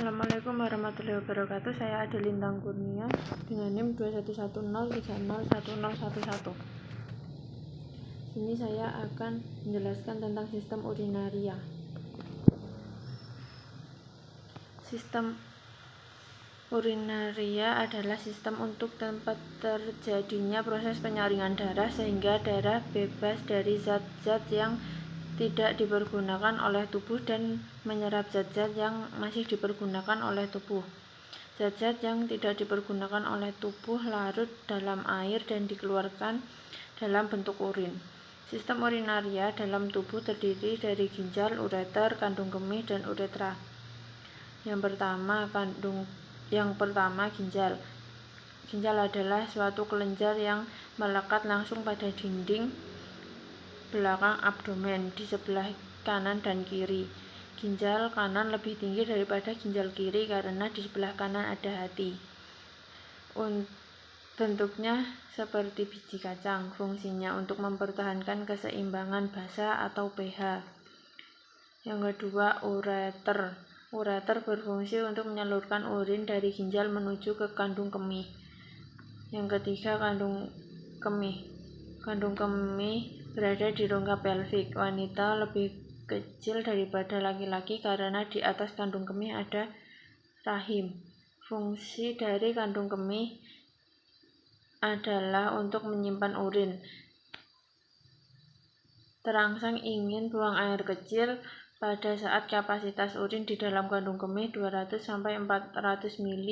Assalamualaikum warahmatullahi wabarakatuh. Saya Adeline Kurnia dengan NIM 2110301011. Sini saya akan menjelaskan tentang sistem urinaria. Sistem urinaria adalah sistem untuk tempat terjadinya proses penyaringan darah sehingga darah bebas dari zat-zat yang tidak dipergunakan oleh tubuh dan menyerap zat-zat yang masih dipergunakan oleh tubuh. Zat-zat yang tidak dipergunakan oleh tubuh larut dalam air dan dikeluarkan dalam bentuk urin. Sistem urinaria dalam tubuh terdiri dari ginjal, ureter, kandung kemih, dan uretra. Yang pertama ginjal. Ginjal adalah suatu kelenjar yang melekat langsung pada dinding belakang abdomen di sebelah kanan dan kiri. Ginjal kanan lebih tinggi daripada ginjal kiri karena di sebelah kanan ada hati. Bentuknya seperti biji kacang. Fungsinya untuk mempertahankan keseimbangan basa atau pH. Yang kedua, ureter. Ureter berfungsi untuk menyalurkan urin dari ginjal menuju ke kandung kemih. Yang ketiga, kandung kemih. Kandung kemih berada di rongga pelvik. Wanita lebih kecil daripada laki-laki karena di atas kandung kemih ada rahim. Fungsi dari kandung kemih adalah untuk menyimpan urin. Terangsang ingin buang air kecil pada saat kapasitas urin di dalam kandung kemih 200-400 ml,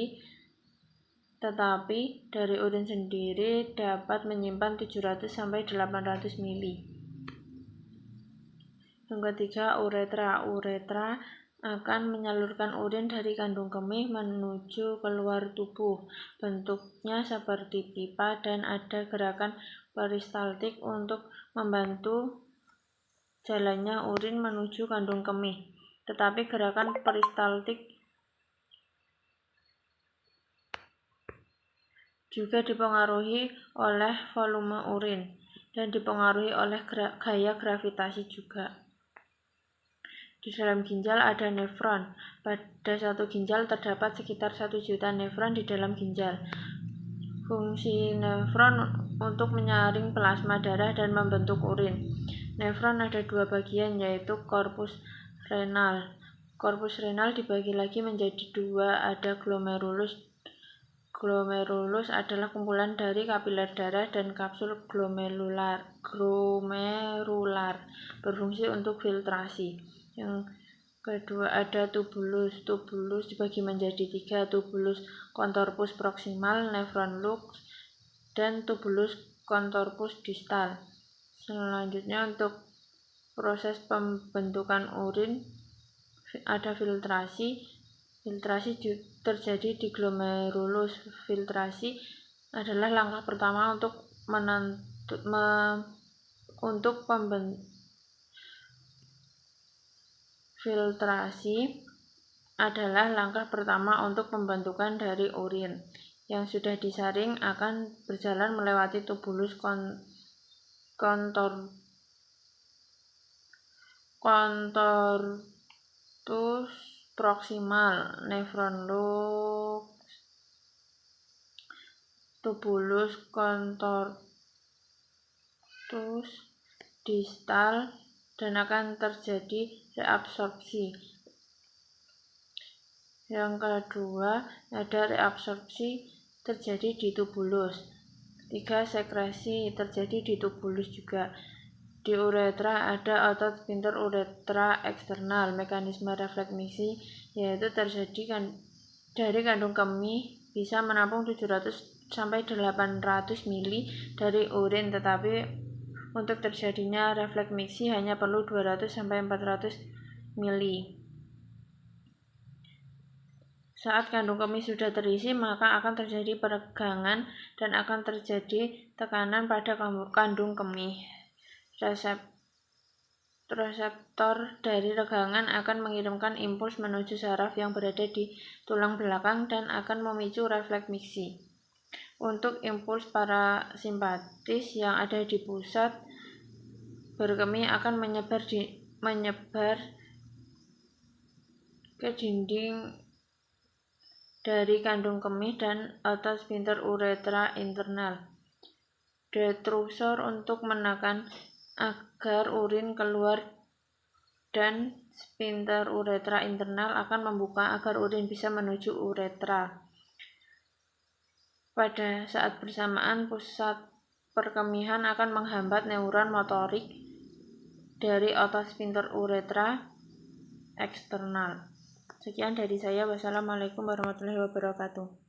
tetapi dari urin sendiri dapat menyimpan 700-800 ml. Yang ketiga, uretra. Uretra akan menyalurkan urin dari kandung kemih menuju keluar tubuh. Bentuknya seperti pipa dan ada gerakan peristaltik untuk membantu jalannya urin menuju kandung kemih. Tetapi gerakan peristaltik juga dipengaruhi oleh volume urin dan dipengaruhi oleh gaya gravitasi juga. Di dalam ginjal ada nefron. Pada satu ginjal terdapat sekitar 1 juta nefron di dalam ginjal. Fungsi nefron untuk menyaring plasma darah dan membentuk urin. Nefron ada 2 bagian, yaitu korpus renal. Korpus renal dibagi lagi menjadi 2, ada glomerulus. Glomerulus adalah kumpulan dari kapiler darah dan kapsul glomerular berfungsi untuk filtrasi. Yang kedua ada tubulus. Tubulus dibagi menjadi 3, tubulus contorpus proximal, nefron lux, dan tubulus contorpus distal. Selanjutnya untuk proses pembentukan urin ada filtrasi. Filtrasi terjadi di glomerulus. Filtrasi adalah langkah pertama untuk pembentukan dari urin. Yang sudah disaring akan berjalan melewati tubulus contorpus proximal, nefron lux, tubulus contorpus distal, dan akan terjadi reabsorpsi. Yang kedua ada reabsorpsi terjadi di tubulus. 3, sekresi terjadi di tubulus juga. Di uretra ada otot sphincter uretra eksternal. Mekanisme refleks mixi yaitu terjadi dari kandung kemih bisa menampung 700-800 ml dari urin, tetapi untuk terjadinya refleks mixi hanya perlu 200-400 ml. Saat kandung kemih sudah terisi, maka akan terjadi peregangan dan akan terjadi tekanan pada kandung kemih. Reseptor dari regangan akan mengirimkan impuls menuju saraf yang berada di tulang belakang dan akan memicu refleks mixi. Untuk impuls parasimpatis yang ada di pusat berkemih akan menyebar ke dinding dari kandung kemih dan otot sphincter uretra internal. Detrusor untuk menekan agar urin keluar dan sphincter uretra internal akan membuka agar urin bisa menuju uretra. Pada saat bersamaan, pusat perkemihan akan menghambat neuron motorik dari otot sphincter uretra eksternal. Sekian dari saya. Wassalamualaikum warahmatullahi wabarakatuh.